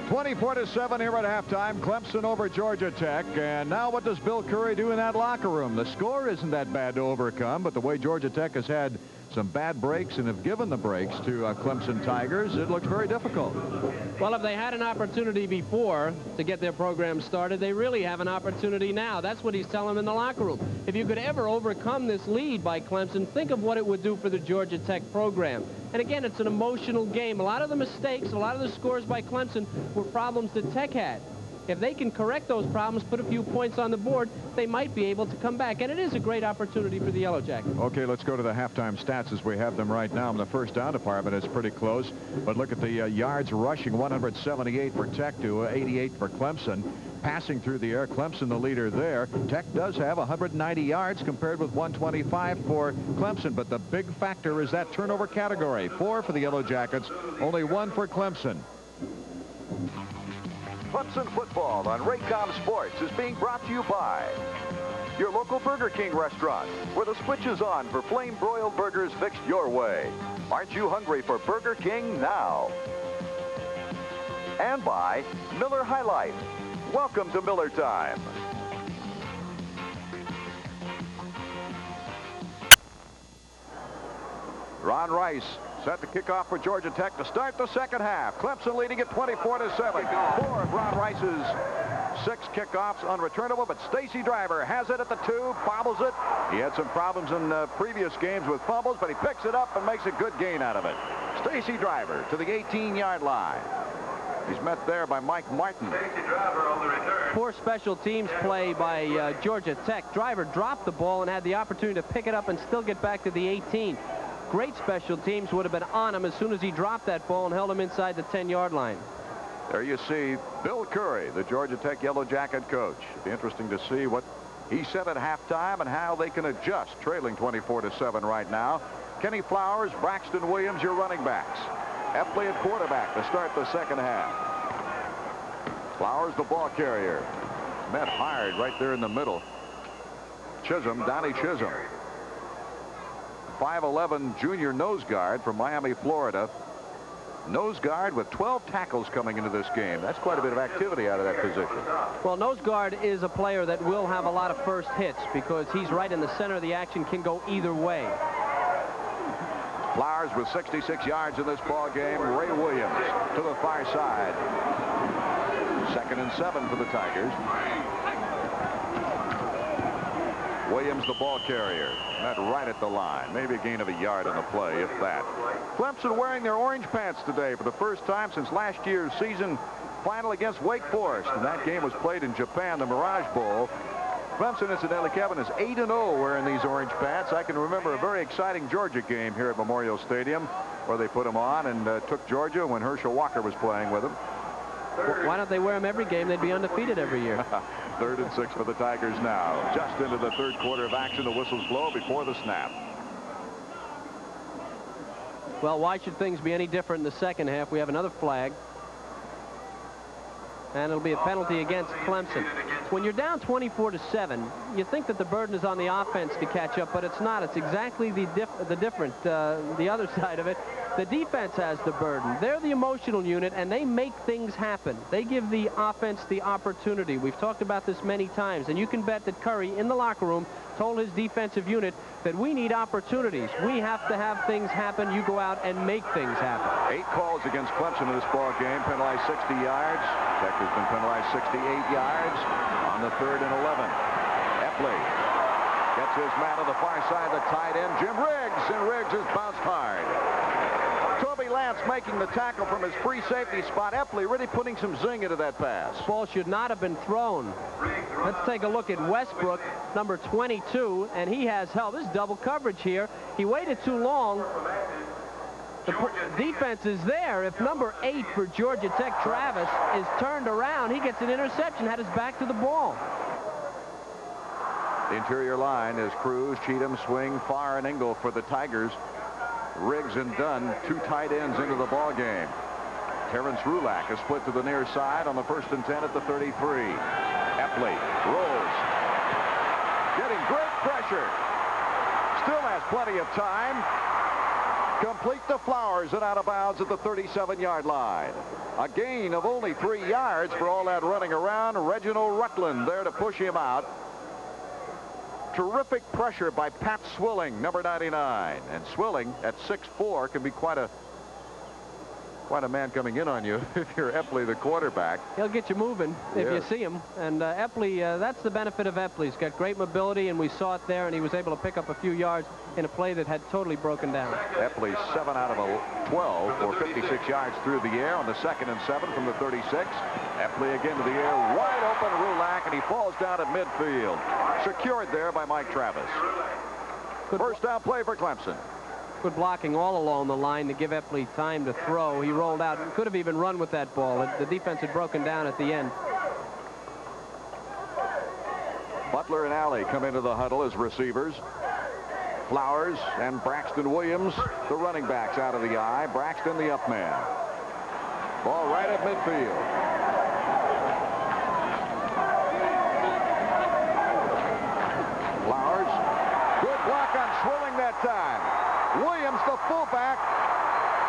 24-7 here at halftime. Clemson over Georgia Tech. And now what does Bill Curry do in that locker room? The score isn't that bad to overcome, but the way Georgia Tech has had some bad breaks and have given the breaks to Clemson Tigers, it looks very difficult. Well, if they had an opportunity before to get their program started, they really have an opportunity now. That's what he's telling them in the locker room. If you could ever overcome this lead by Clemson, think of what it would do for the Georgia Tech program. And again, it's an emotional game. A lot of the mistakes, a lot of the scores by Clemson were problems that Tech had. If they can correct those problems, put a few points on the board, they might be able to come back. And it is a great opportunity for the Yellow Jackets. Okay, let's go to the halftime stats as we have them right now. In the first down department, it's pretty close. But look at the yards rushing, 178 for Tech to 88 for Clemson. Passing through the air, Clemson the leader there. Tech does have 190 yards compared with 125 for Clemson. But the big factor is that turnover category. 4 for the Yellow Jackets, only 1 for Clemson. Clemson football on Raycom Sports is being brought to you by your local Burger King restaurant, where the switch is on for flame-broiled burgers fixed your way. Aren't you hungry for Burger King now? And by Miller High Life. Welcome to Miller Time. Ron Rice set to kick off for Georgia Tech to start the second half. Clemson leading at 24-7. 4 of Ron Rice's 6 kickoffs unreturnable, but Stacy Driver has it at the 2, bobbles it. He had some problems in previous games with fumbles, but he picks it up and makes a good gain out of it. Stacy Driver to the 18-yard line. He's met there by Mike Martin. Poor special teams play by Georgia Tech. Driver dropped the ball and had the opportunity to pick it up and still get back to the 18. Great special teams would have been on him as soon as he dropped that ball and held him inside the 10-yard line. There you see Bill Curry, the Georgia Tech Yellow Jacket coach. It'll be interesting to see what he said at halftime and how they can adjust, trailing 24-7 right now. Kenny Flowers, Braxton Williams, your running backs. Epley at quarterback to start the second half. Flowers, the ball carrier. Met hard right there in the middle. Chisholm, Donnie Chisholm. 5'11" junior nose guard from Miami, Florida. Nose guard with 12 tackles coming into this game. That's quite a bit of activity out of that position. Well, nose guard is a player that will have a lot of first hits because he's right in the center of the action, can go either way. Flowers with 66 yards in this ball game. Ray Williams to the far side. 2nd and 7 for the Tigers. Williams, the ball carrier. Met right at the line. Maybe a gain of a yard on the play, if that. Clemson wearing their orange pants today for the first time since last year's season final against Wake Forest. And that game was played in Japan, the Mirage Bowl. Clemson, incidentally, Kevin, is 8-0 wearing these orange pants. I can remember a very exciting Georgia game here at Memorial Stadium where they put them on and took Georgia when Herschel Walker was playing with them. Why don't they wear them every game? They'd be undefeated every year. 3rd and 6 for the Tigers now. Just into the 3rd quarter of action. The whistles blow before the snap. Well, why should things be any different in the second half? We have another flag. And it'll be a penalty against Clemson. When you're down 24-7, you think that the burden is on the offense to catch up, but it's not. It's exactly the other side of it. The defense has the burden. They're the emotional unit, and they make things happen. They give the offense the opportunity. We've talked about this many times, and you can bet that Curry in the locker room told his defensive unit that we need opportunities. We have to have things happen. You go out and make things happen. 8 calls against Clemson in this ball game. Penalized 60 yards. Tech has been penalized 68 yards on the 3rd and 11. Epley gets his man on the far side, the tight end, Jim Riggs, and Riggs has bounced hard. Toby Lance making the tackle from his free safety spot. Epley really putting some zing into that pass. Ball should not have been thrown. Let's take a look at Westbrook, number 22, and he has help. This is double coverage here. He waited too long. The defense is there. If number 8 for Georgia Tech, Travis, is turned around, he gets an interception, had his back to the ball. The interior line is Cruz, Cheatham, Swing, Farr, and Engel for the Tigers. Riggs and Dunn, 2 tight ends into the ball game. Terrence Rulak is split to the near side on the 1st and 10 at the 33. Epley rolls. Getting great pressure. Still has plenty of time. complete to Flowers and out of bounds at the 37-yard line. A gain of only 3 yards for all that running around. Reginald Rutland there to push him out. Terrific pressure by Pat Swilling, number 99. And Swilling at 6'4" can be quite a man coming in on you if you're Epley, the quarterback. He'll get you moving if you see him. And Epley, that's the benefit of Epley. He's got great mobility, and we saw it there, and he was able to pick up a few yards in a play that had totally broken down. Epley 7 out of 12 for 56 yards through the air on the 2nd and 7 from the 36. Epley again to the air, wide open Rulak, and he falls down at midfield. Secured there by Mike Travis. First down play for Clemson. Good blocking all along the line to give Epley time to throw. He rolled out and could have even run with that ball. The defense had broken down at the end. Butler and Alley come into the huddle as receivers. Flowers and Braxton Williams, the running backs, out of the eye. Braxton, the up man. Ball right at midfield. Flowers, good block on Swilling that time. Williams, the fullback,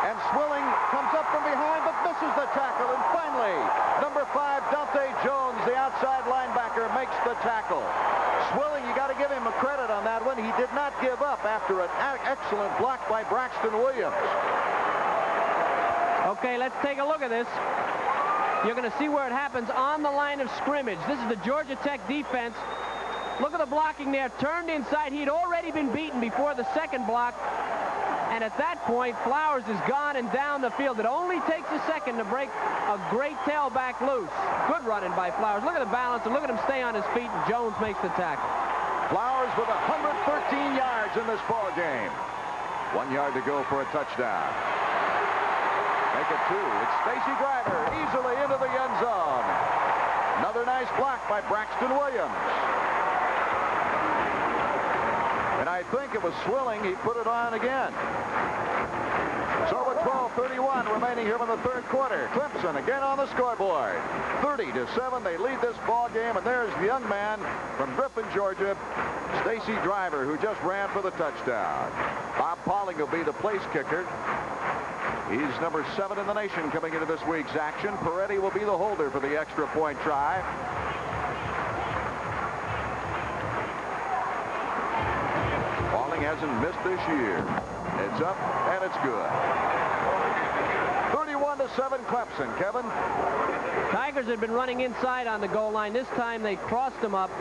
and Swilling comes up from behind but misses the tackle. And finally, number 5, Dante Jones, the outside linebacker, makes the tackle. Swilling, you got to give him a credit on that one. He did not give up after an excellent block by Braxton Williams. Okay, let's take a look at this. You're going to see where it happens on the line of scrimmage. This is the Georgia Tech defense. Look at the blocking there. Turned inside. He'd already been beaten before the second block. And at that point, Flowers is gone and down the field. It only takes a second to break a great tailback loose. Good running by Flowers. Look at the balance, and look at him stay on his feet, and Jones makes the tackle. Flowers with 113 yards in this ball game. 1 yard to go for a touchdown. Make it 2. It's Stacy Driver easily into the end zone. Another nice block by Braxton Williams. And I think it was Swilling. He put it on again. So with 12:31 remaining here in the third quarter, Clemson again on the scoreboard. 30-7, they lead this ball game, and there's the young man from Griffin, Georgia, Stacy Driver, who just ran for the touchdown. Bob Pauling will be the place kicker. He's number 7 in the nation coming into this week's action. Peretti will be the holder for the extra point try. Pauling hasn't missed this year. It's up, and it's good. 31-7 Clemson. Kevin? Tigers had been running inside on the goal line. This time they crossed them up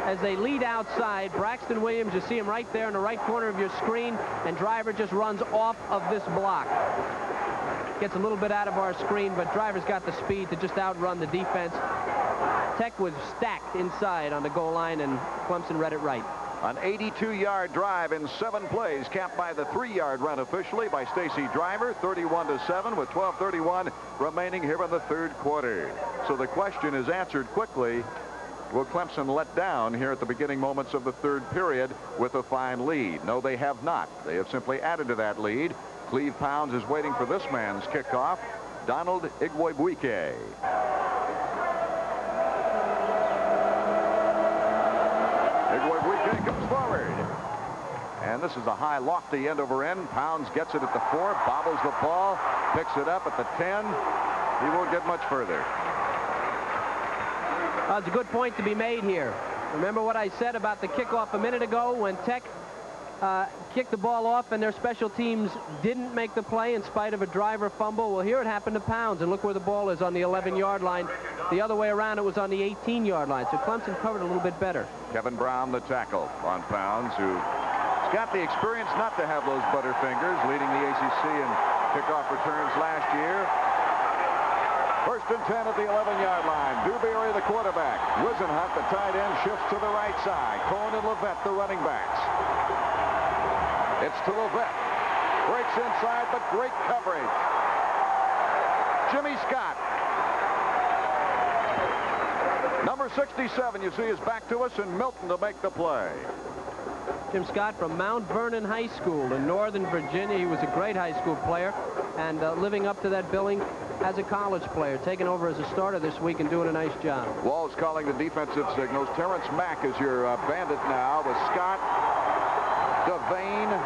as they lead outside. Braxton Williams, you see him right there in the right corner of your screen, and Driver just runs off of this block. Gets a little bit out of our screen, but Driver's got the speed to just outrun the defense. Tech was stacked inside on the goal line, and Clemson read it right. An 82-yard drive in 7 plays, capped by the 3-yard run officially by Stacy Driver. 31-7 with 12:31 remaining here in the third quarter. So the question is answered quickly. Will Clemson let down here at the beginning moments of the third period with a fine lead? No, they have not. They have simply added to that lead. Cleve Pounds is waiting for this man's kickoff, Donald Igwebuike. Igwebuike comes forward. And this is a high, lofty end-over-end. Pounds gets it at the 4, bobbles the ball, picks it up at the 10. He won't get much further. It's a good point to be made here. Remember what I said about the kickoff a minute ago when Tech kicked the ball off and their special teams didn't make the play in spite of a Driver fumble? Well, here it happened to Pounds, and look where the ball is on the 11-yard line. The other way around, it was on the 18-yard line, so Clemson covered a little bit better. Kevin Brown, the tackle on Pounds, who's got the experience not to have those butterfingers, leading the ACC in kickoff returns last year. First and 10 at the 11-yard line. Dewberry, the quarterback. Wisenhunt, the tight end, shifts to the right side. Cohen and Levette, the running backs. It's to Levette. Breaks inside, but great coverage. Jimmy Scott. Number 67, you see, is back to us, and Milton to make the play. Jim Scott from Mount Vernon High School in Northern Virginia. He was a great high school player, and living up to that billing as a college player, taking over as a starter this week and doing a nice job. Walls calling the defensive signals. Terrence Mack is your bandit now with Scott, Devane,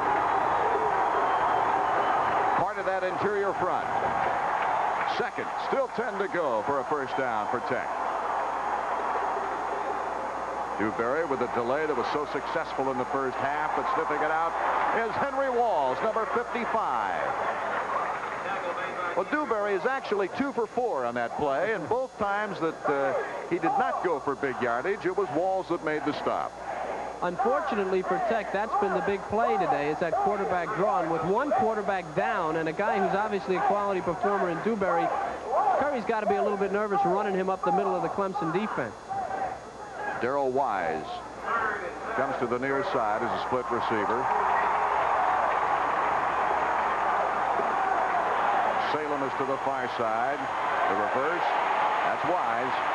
that interior front. Second, still 10 to go for a first down for Tech. Dewberry with a delay that was so successful in the first half, but sniffing it out is Henry Walls, number 55. Well, Dewberry is actually 2 for 4 on that play, and both times that he did not go for big yardage, it was Walls that made the stop. Unfortunately for Tech, that's been the big play today, is that quarterback draw. And with one quarterback down and a guy who's obviously a quality performer in Dewberry, Curry's got to be a little bit nervous running him up the middle of the Clemson defense. Darrell Wise comes to the near side as a split receiver. Salem is to the far side. The reverse. That's Wise.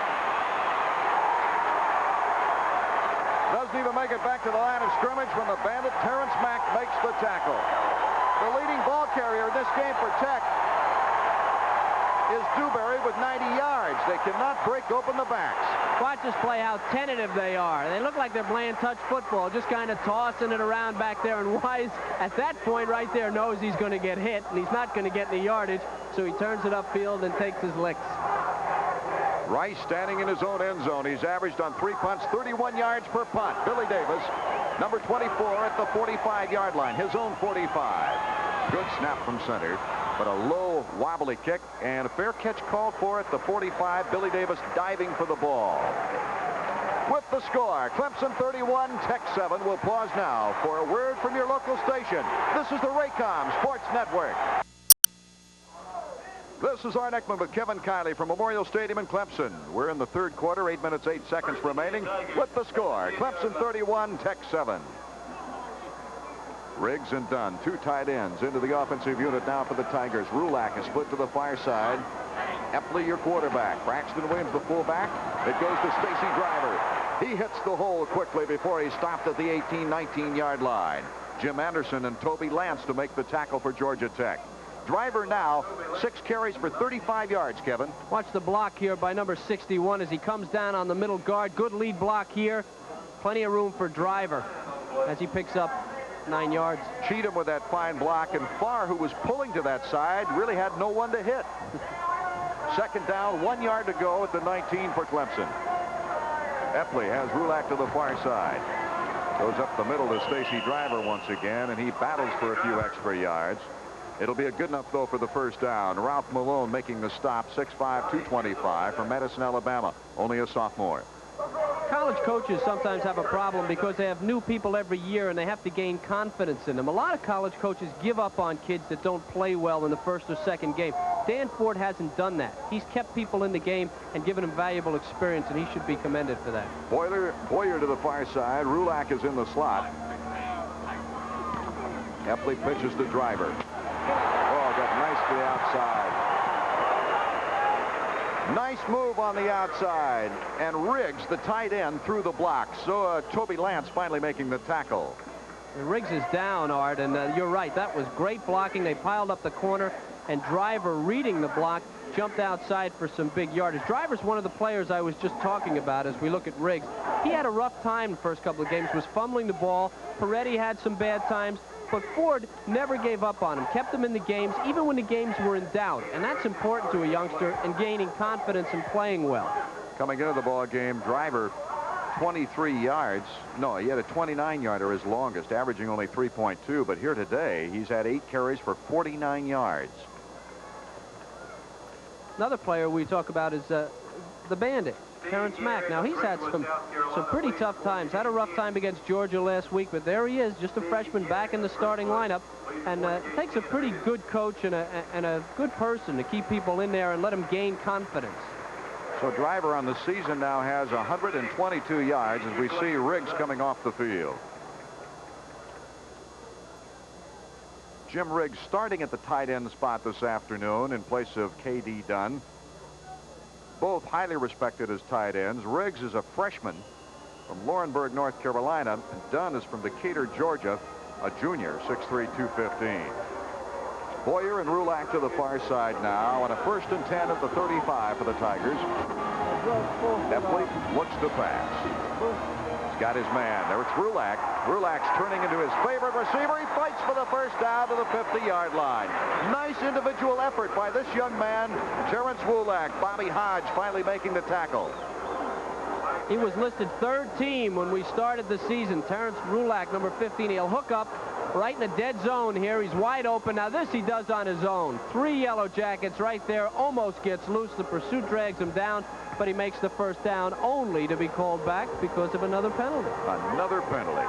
Doesn't even make it back to the line of scrimmage from the Bandit. Terrence Mack makes the tackle. The leading ball carrier in this game for Tech is Dewberry with 90 yards. They cannot break open the backs. Watch this play, how tentative they are. They look like they're playing touch football, just kind of tossing it around back there. And Wise, at that point right there, knows he's going to get hit, and he's not going to get any yardage, so he turns it upfield and takes his licks. Rice standing in his own end zone. He's averaged on 3 punts, 31 yards per punt. Billy Davis, number 24 at the 45-yard line, his own 45. Good snap from center, but a low, wobbly kick, and a fair catch called for at the 45. Billy Davis diving for the ball. With the score, Clemson 31, Tech 7. We'll pause now for a word from your local station. This is the Raycom Sports Network. This is Art Eckman with Kevin Kiley from Memorial Stadium in Clemson. We're in the third quarter, 8 minutes, 8 seconds remaining. With the score, Clemson 31, Tech 7. Riggs and Dunn, 2 tight ends into the offensive unit now for the Tigers. Rulak is split to the far side. Epley, your quarterback. Braxton Williams, the fullback. It goes to Stacy Driver. He hits the hole quickly before he stopped at the 18, 19-yard line. Jim Anderson and Toby Lance to make the tackle for Georgia Tech. Driver now 6 carries for 35 yards, Kevin. Watch the block here by number 61 as he comes down on the middle guard. Good lead block here. Plenty of room for Driver as he picks up 9 yards. Cheatham with that fine block, and Farr, who was pulling to that side, really had no one to hit. Second down, 1 yard to go at the 19 for Clemson. Epley has Rulak to the far side. Goes up the middle to Stacy Driver once again, and he battles for a few extra yards. It'll be a good enough, though, for the first down. Ralph Malone making the stop, 6'5", 225 from Madison, Alabama. Only a sophomore. College coaches sometimes have a problem because they have new people every year and they have to gain confidence in them. A lot of college coaches give up on kids that don't play well in the first or second game. Dan Ford hasn't done that. He's kept people in the game and given them valuable experience, and he should be commended for that. Boyer to the far side. Rulak is in the slot. Epley pitches to Driver. Oh, got nice to the outside. Nice move on the outside. And Riggs, the tight end, through the block. So Toby Lance finally making the tackle. Riggs is down, Art, and you're right. That was great blocking. They piled up the corner, and Driver, reading the block, jumped outside for some big yardage. Driver's one of the players I was just talking about as we look at Riggs. He had a rough time the first couple of games, was fumbling the ball. Peretti had some bad times. But Ford never gave up on him, kept him in the games, even when the games were in doubt. And that's important to a youngster in gaining confidence and playing well. Coming into the ball game, Driver, 23 yards. No, he had a 29-yarder, his longest, averaging only 3.2. But here today, he's had 8 carries for 49 yards. Another player we talk about is the Bandit, Terrence Mack. Now, he's had some pretty tough times. Had a rough time against Georgia last week, but there he is, just a freshman back in the starting lineup. And it takes a pretty good coach and a good person to keep people in there and let them gain confidence. So Driver on the season now has 122 yards as we see Riggs coming off the field. Jim Riggs starting at the tight end spot this afternoon in place of K.D. Dunn. Both highly respected as tight ends. Riggs is a freshman from Laurinburg, North Carolina, and Dunn is from Decatur, Georgia, a junior, 6'3", 215. Boyer and Rulak to the far side now on a 1st and 10 at the 35 for the Tigers. Epley looks to pass. He's got his man. There it's Rulak. Rulak's turning into his favorite receiver. He fights for the first down to the 50-yard line. Nice individual effort by this young man, Terrence Rulak. Bobby Hodge finally making the tackle. He was listed third team when we started the season. Terrence Rulak, number 15. He'll hook up right in a dead zone here. He's wide open. Now this he does on his own. 3 Yellow Jackets right there. Almost gets loose. The pursuit drags him down, but he makes the first down, only to be called back because of another penalty. Another penalty.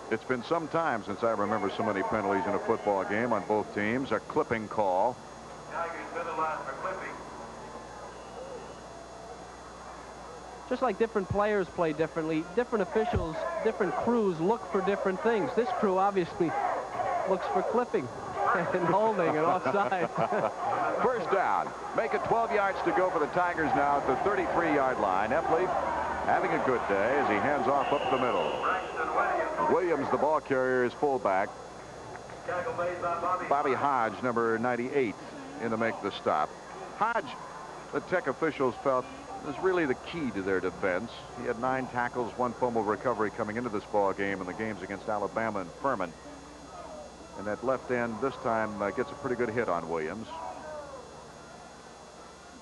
It's been some time since I remember so many penalties in a football game on both teams. A clipping call. Just like different players play differently, different officials, different crews look for different things. This crew obviously looks for clipping and holding and offside. First down. Make it 12 yards to go for the Tigers now at the 33-yard line. Epley having a good day as he hands off up the middle. Williams, the ball carrier, is fullback. Bobby Hodge, number 98, in to make the stop. Hodge, the Tech officials felt, is really the key to their defense. He had 9 tackles, 1 fumble recovery coming into this ball game in the games against Alabama and Furman. And that left end this time gets a pretty good hit on Williams.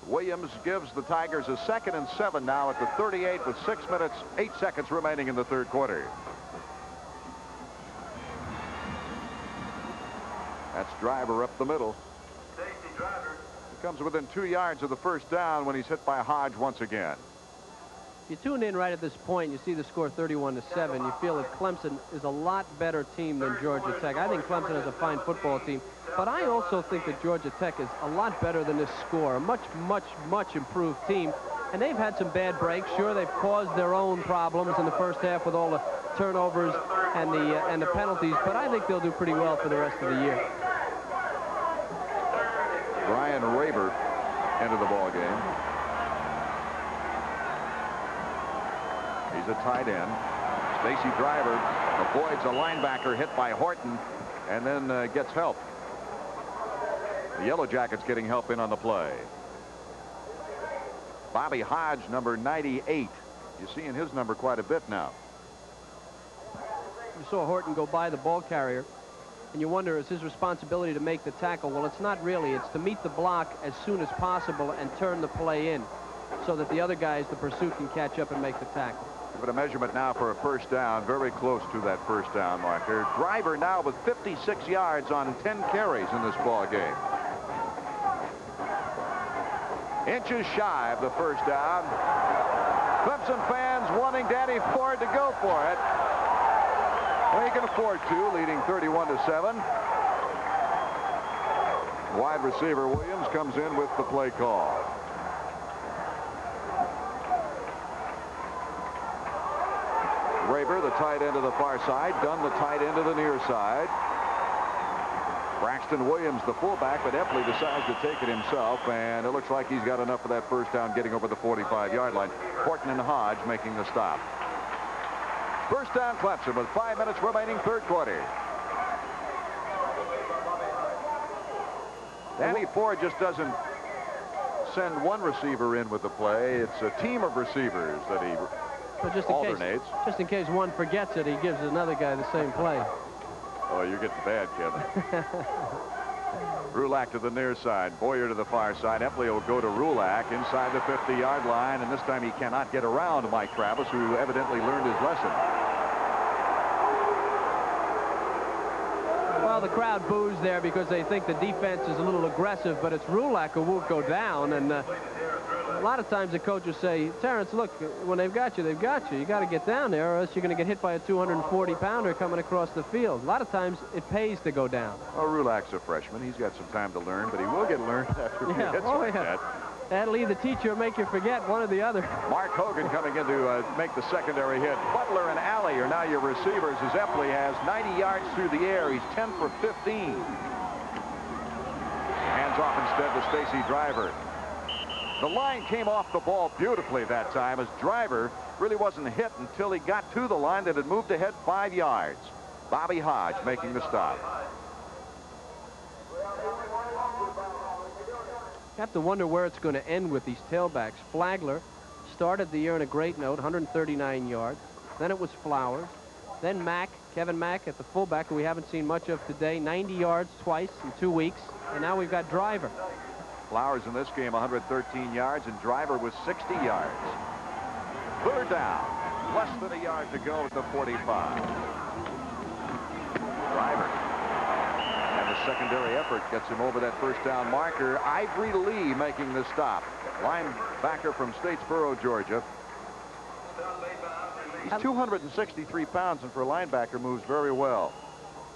Williams gives the Tigers a 2nd and 7 now at the 38 with 6 minutes, 8 seconds remaining in the third quarter. That's Driver up the middle. He comes within 2 yards of the first down when he's hit by Hodge once again. You tune in right at this point, you see the score 31-7. You feel that Clemson is a lot better team than Georgia Tech. I think Clemson is a fine football team, but I also think that Georgia Tech is a lot better than this score. A much, much, much improved team. And they've had some bad breaks. Sure, they've caused their own problems in the first half with all the turnovers and the penalties, but I think they'll do pretty well for the rest of the year. Brian Raber entered the ball game. He's a tight end. Stacy Driver avoids a linebacker hit by Horton and then gets help. The Yellow Jackets getting help in on the play. Bobby Hodge, number 98. You're seeing his number quite a bit now. You saw Horton go by the ball carrier, and you wonder, is his responsibility to make the tackle? Well, it's not really. It's to meet the block as soon as possible and turn the play in so that the other guys, the pursuit, can catch up and make the tackle. Give it a measurement now for a first down. Very close to that first down marker. Driver now with 56 yards on 10 carries in this ball game. Inches shy of the first down. Clemson fans wanting Danny Ford to go for it. Well, he can afford to, leading 31-7. Wide receiver Williams comes in with the play call. Raber, the tight end to the far side. Dunn, the tight end to the near side. Braxton Williams, the fullback, but Epley decides to take it himself, and it looks like he's got enough for that first down getting over the 45-yard line. Horton and Hodge making the stop. First down Clemson with 5 minutes remaining, third quarter. Danny Ford just doesn't send one receiver in with the play. It's a team of receivers that he alternates. Just in case one forgets it, he gives another guy the same play. Oh, you're getting bad, Kevin. Rulak to the near side. Boyer to the far side. Epley will go to Rulak inside the 50-yard line, and this time he cannot get around Mike Travis, who evidently learned his lesson. Well, the crowd boos there because they think the defense is a little aggressive, but it's Rulak who won't go down. And a lot of times the coaches say, Terrence, look, when they've got you, they've got you. You got to get down there or else you're going to get hit by a 240-pounder coming across the field. A lot of times it pays to go down. Well, Rulak's a freshman. He's got some time to learn, but he will get learned after he hits like that. That'll either teach you or make you forget, one or the other. Mark Hogan coming in to make the secondary hit. Butler and Alley are now your receivers as Epley has 90 yards through the air. He's 10 for 15. Hands off instead to Stacy Driver. The line came off the ball beautifully that time as Driver really wasn't hit until he got to the line that had moved ahead 5 yards. Bobby Hodge making the stop. You have to wonder where it's going to end with these tailbacks. Flagler started the year on a great note, 139 yards. Then it was Flowers. Then Kevin Mack at the fullback, who we haven't seen much of today, 90 yards twice in 2 weeks. And now we've got Driver. Flowers in this game 113 yards, and Driver was 60 yards. Third down. Less than a yard to go at the 45. Driver. And the secondary effort gets him over that first down marker. Ivory Lee making the stop. Linebacker from Statesboro, Georgia. He's 263 pounds, and for a linebacker, moves very well.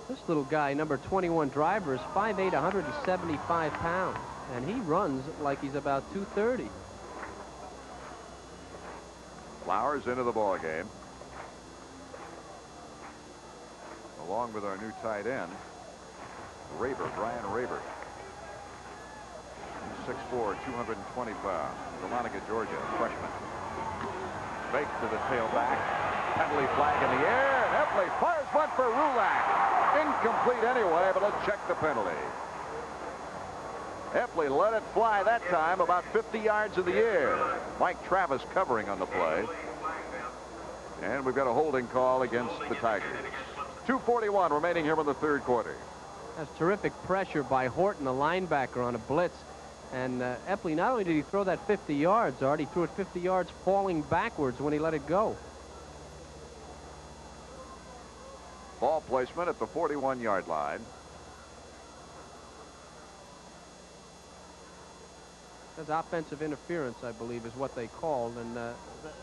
This little guy, number 21 Driver, is 5'8", 175 pounds. And he runs like he's about 230. Flowers into the ball game, along with our new tight end, Brian Raver. 6'4", 220 pounds. Dahlonega, Georgia, freshman. Fake to the tailback. Penalty flag in the air, and Epley fires one for Rulak. Incomplete anyway, but let's check the penalty. Epley let it fly that time about 50 yards in the air. Mike Travis covering on the play. And we've got a holding call against the Tigers. 2:41 remaining here in the third quarter. That's terrific pressure by Horton, the linebacker, on a blitz. And Epley, not only did he throw that 50 yards, Art, he threw it 50 yards falling backwards when he let it go. Ball placement at the 41-yard line. That's offensive interference, I believe, is what they called, and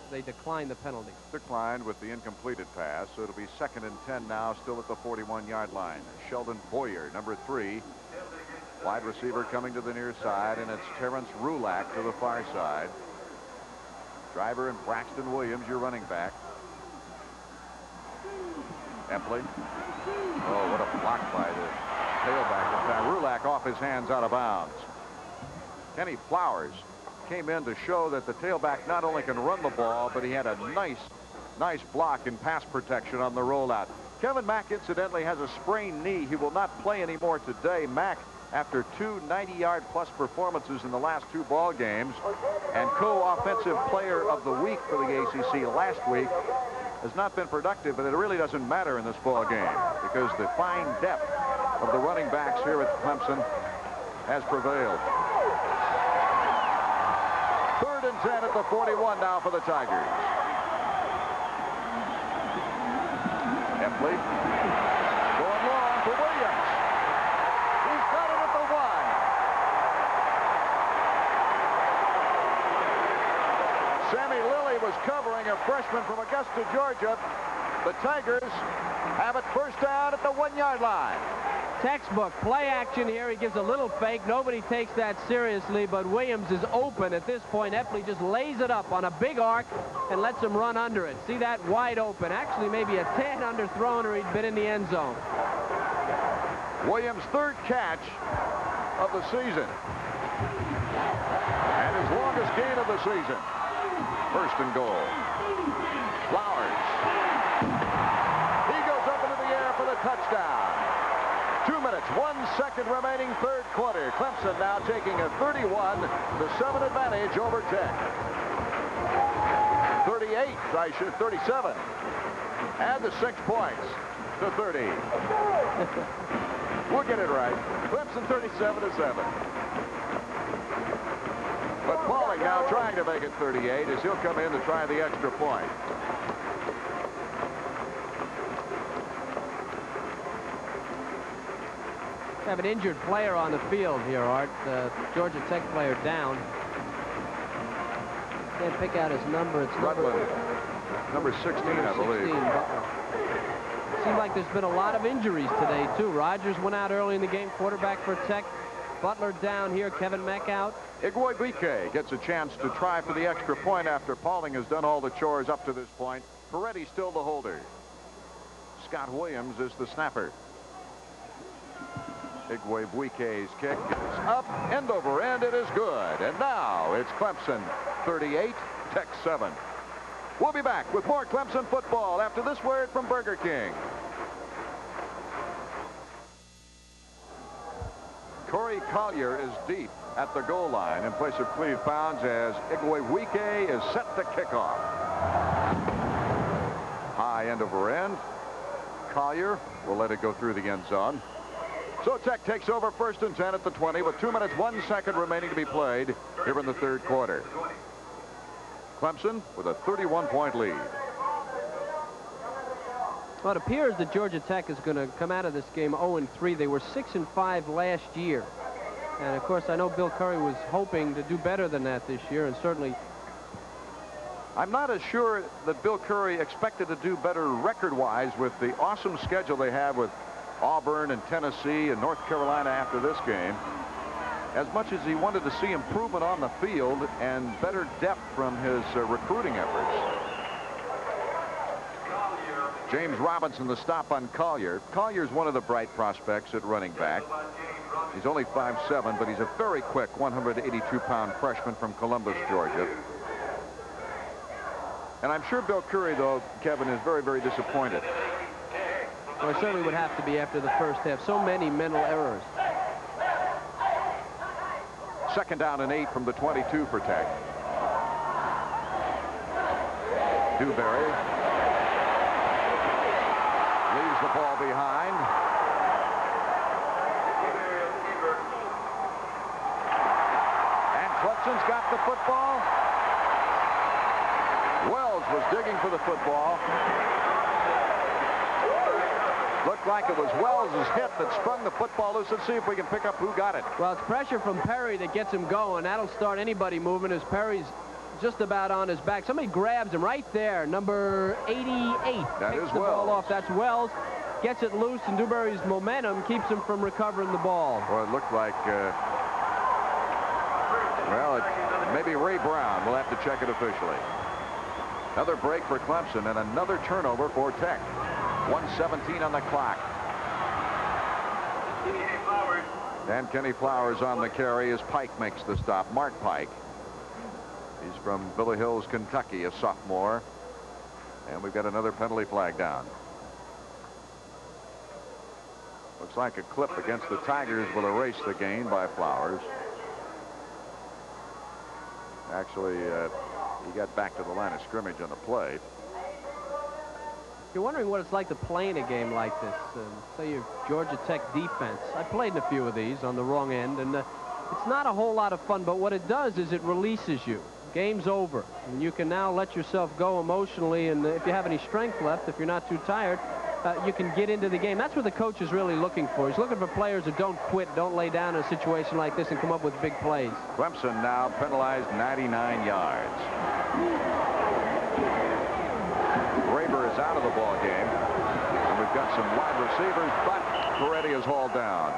they declined the penalty. Declined with the incompleted pass, so it'll be 2nd and 10 now, still at the 41-yard line. Sheldon Boyer, number 3, wide receiver, coming to the near side, and it's Terrence Rulak to the far side. Driver and Braxton Williams, your running back. Epley. Oh, what a block by the tailback. Rulak off his hands, out of bounds. Kenny Flowers came in to show that the tailback not only can run the ball, but he had a nice block in pass protection on the rollout. Kevin Mack, incidentally, has a sprained knee. He will not play anymore today. Mack, after 2 90-yard-plus performances in the last 2 ball games, and co-offensive player of the week for the ACC last week, has not been productive, but it really doesn't matter in this ball game because the fine depth of the running backs here at Clemson has prevailed. 3rd and 10 at the 41 now for the Tigers. Epley going long for Williams. He's got it at the 1. Sammy Lilly was covering a freshman from Augusta, Georgia. The Tigers have it first down at the 1-yard line. Textbook play action here. He gives a little fake. Nobody takes that seriously, but Williams is open at this point. Epley just lays it up on a big arc and lets him run under it. See that? Wide open. Actually, maybe a tad underthrown, or he'd been in the end zone. Williams' 3rd catch of the season. And his longest gain of the season. 1st and goal. Flowers. He goes up into the air for the touchdown. 2 minutes, 1 second remaining, 3rd quarter. Clemson now taking a 31-7 advantage over Tech. 37. Add the 6 points to 30. We'll get it right. Clemson 37-7. But Pauling now trying to make it 38 as he'll come in to try the extra point. Have an injured player on the field here, Art. Georgia Tech player down. Can't pick out his number. It's number 16, I believe. Seems like there's been a lot of injuries today, too. Rogers went out early in the game, quarterback for Tech. Butler down here, Kevin Mack out. Igwe gets a chance to try for the extra point after Pauling has done all the chores up to this point. Peretti still the holder. Scott Williams is the snapper. Igwe kick is up, end over end. It is good. And now it's Clemson 38, Tech 7. We'll be back with more Clemson football after this word from Burger King. Corey Collier is deep at the goal line in place of Cleve Pounds as Igwe is set to kick off. High end over end. Collier will let it go through the end zone. So Tech takes over 1st and 10 at the 20 with 2 minutes 1 second remaining to be played here in the 3rd quarter. Clemson with a 31-point lead. Well, it appears that Georgia Tech is going to come out of this game 0-3. They were 6-5 last year. And, of course, I know Bill Curry was hoping to do better than that this year, and certainly... I'm not as sure that Bill Curry expected to do better record-wise with the awesome schedule they have with Auburn and Tennessee and North Carolina after this game, as much as he wanted to see improvement on the field and better depth from his recruiting efforts. James Robinson, the stop on Collier. Collier's one of the bright prospects at running back. He's only 5'7", but he's a very quick 182-pound freshman from Columbus, Georgia. And I'm sure Bill Curry, though, Kevin, is very, very disappointed. Well, it certainly would have to be after the first half. So many mental errors. 2nd down and 8 from the 22 for Tech. Dewberry leaves the ball behind. And Clemson's got the football. Wells was digging for the football. Looked like it was Wells' hit that sprung the football loose. Let's see if we can pick up who got it. Well, it's pressure from Perry that gets him going. That'll start anybody moving as Perry's just about on his back. Somebody grabs him right there. Number 88. That Picks is the ball Wells. off. That's Wells. Gets it loose, and Dewberry's momentum keeps him from recovering the ball. Well, it looked like, maybe Ray Brown. We'll have to check it officially. Another break for Clemson and another turnover for Tech. 1:17 on the clock. And Kenny Flowers on the carry as Pike makes the stop. Mark Pike. He's from Billy Hills, Kentucky, a sophomore. And we've got another penalty flag down. Looks like a clip against the Tigers will erase the gain by Flowers. Actually, he got back to the line of scrimmage on the play. You're wondering what it's like to play in a game like this. Say you're Georgia Tech defense. I played in a few of these on the wrong end, and it's not a whole lot of fun, but what it does is it releases you. Game's over, and you can now let yourself go emotionally, and if you have any strength left, if you're not too tired, you can get into the game. That's what the coach is really looking for. He's looking for players that don't quit, don't lay down in a situation like this and come up with big plays. Clemson now penalized 99 yards. Graber is out of the ball game. And we've got some wide receivers, but Peretti is hauled down.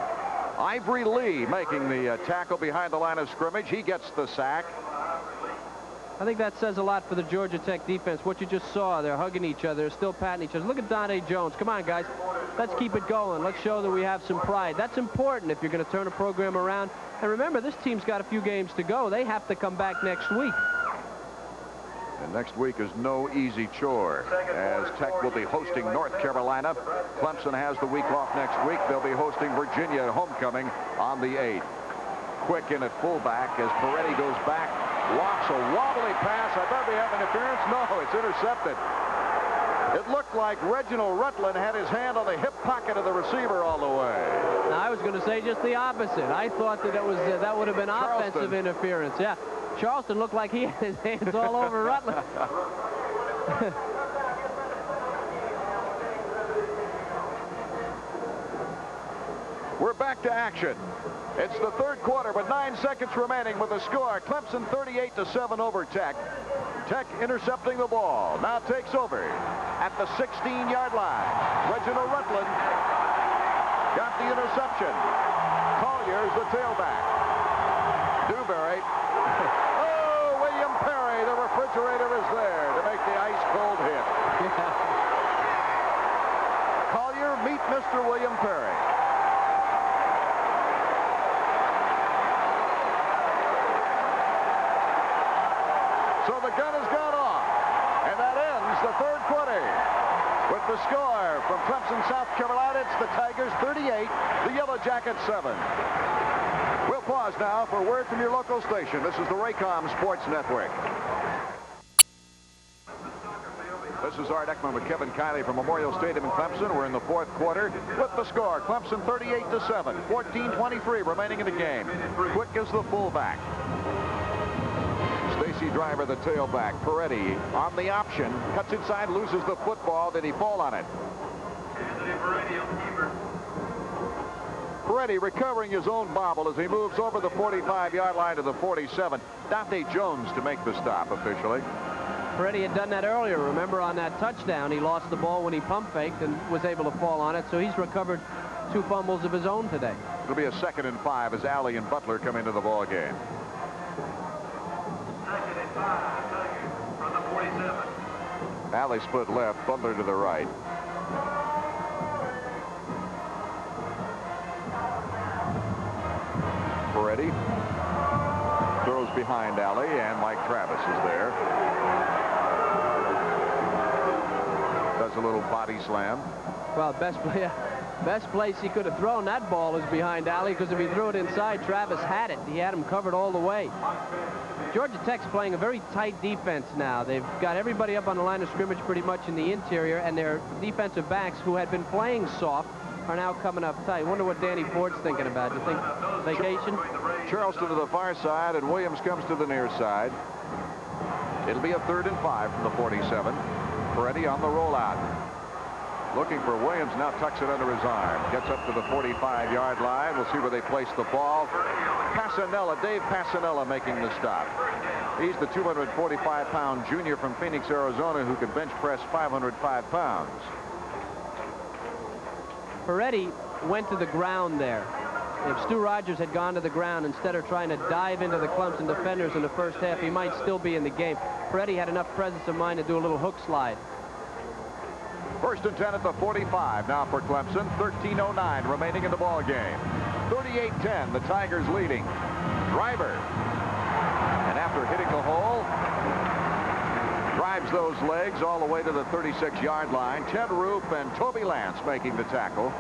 Ivory Lee making the tackle behind the line of scrimmage. He gets the sack. I think that says a lot for the Georgia Tech defense. What you just saw, they're hugging each other, they're still patting each other. Look at Donnie Jones. Come on, guys. Let's keep it going. Let's show that we have some pride. That's important if you're going to turn a program around. And remember, this team's got a few games to go. They have to come back next week. And next week is no easy chore, as Tech will be hosting North Carolina. Clemson has the week off next week. They'll be hosting Virginia at homecoming on the 8th. Quick in at fullback as Peretti goes back. Lofts a wobbly pass. I thought we have interference. No, it's intercepted. It looked like Reginald Rutland had his hand on the hip pocket of the receiver all the way. Now, I was going to say just the opposite. I thought that it was that would have been offensive interference. Yeah, Charleston looked like he had his hands all over Rutland. We're back to action. It's the 3rd quarter with 9 seconds remaining with the score. Clemson 38-7 over Tech. Tech intercepting the ball. Now takes over at the 16-yard line. Reginald Rutland got the interception. Collier's the tailback. Dewberry. Oh, William Perry, the refrigerator is there to make the ice-cold hit. Collier, meet Mr. William Perry. So the gun has gone off, and that ends the 3rd quarter. With the score from Clemson, South Carolina, it's the Tigers 38, the Yellow Jackets 7. pause now for a word from your local station. This is the Raycom Sports Network. This is Art Ekman with Kevin Kiley from Memorial Stadium in Clemson. We're in the fourth quarter with the score. Clemson 38-7, 14:23 remaining in the game. Quick is the fullback. Stacy Driver, the tailback. Peretti on the option. Cuts inside, loses the football. Did he fall on it? Peretti recovering his own bobble as he moves over the 45-yard line to the 47. Dante Jones to make the stop officially. Peretti had done that earlier. Remember, on that touchdown, he lost the ball when he pump faked and was able to fall on it. So he's recovered 2 fumbles of his own today. It'll be a 2nd and 5 as Alley and Butler come into the ball game. Alley split left, Butler to the right. Peretti throws behind Alley, and Mike Travis is there. Does a little body slam. Well, best place he could have thrown that ball is behind Alley, because if he threw it inside, Travis had it. He had him covered all the way. Georgia Tech's playing a very tight defense now. They've got everybody up on the line of scrimmage pretty much in the interior, and their defensive backs, who had been playing soft, are now coming up tight. Wonder what Danny Ford's thinking about. You think vacation? Charleston to the far side, and Williams comes to the near side. It'll be a 3rd and 5 from the 47. Peretti on the rollout. Looking for Williams, now tucks it under his arm. Gets up to the 45-yard line. We'll see where they place the ball. Passanella, Dave Passanella making the stop. He's the 245-pound junior from Phoenix, Arizona, who can bench press 505 pounds. Peretti went to the ground there. If Stu Rogers had gone to the ground instead of trying to dive into the Clemson defenders in the first half, he might still be in the game. Peretti had enough presence of mind to do a little hook slide. 1st and 10 at the 45 now for Clemson. 13:09 remaining in the ball game. 38-10, the Tigers leading. Driver, and after hitting the hole, drives those legs all the way to the 36-yard line. Ted Roof and Toby Lance making the tackle.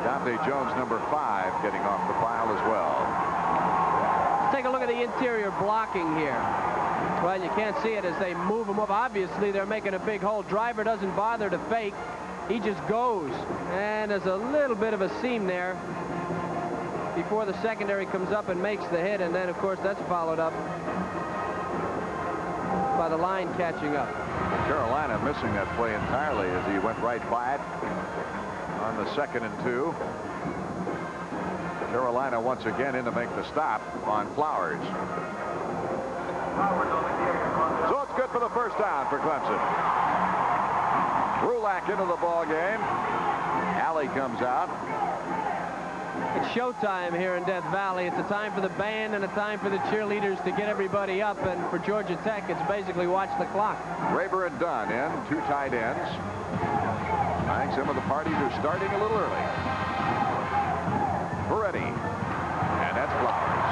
Dante Jones, number 5, getting off the pile as well. Let's take a look at the interior blocking here. Well, you can't see it as they move him up. Obviously, they're making a big hole. Driver doesn't bother to fake. He just goes. And there's a little bit of a seam there before the secondary comes up and makes the hit. And then, of course, that's followed up by the line catching up. Carolina missing that play entirely as he went right by it on the 2nd and 2. Carolina once again in to make the stop on Flowers. So it's good for the 1st down for Clemson. Rulak into the ball game. Alley comes out. It's showtime here in Death Valley. It's a time for the band and a time for the cheerleaders to get everybody up. And for Georgia Tech, it's basically watch the clock. Raber and Dunn in, 2 tight ends. I think some of the parties are starting a little early. Peretti, and that's Flowers.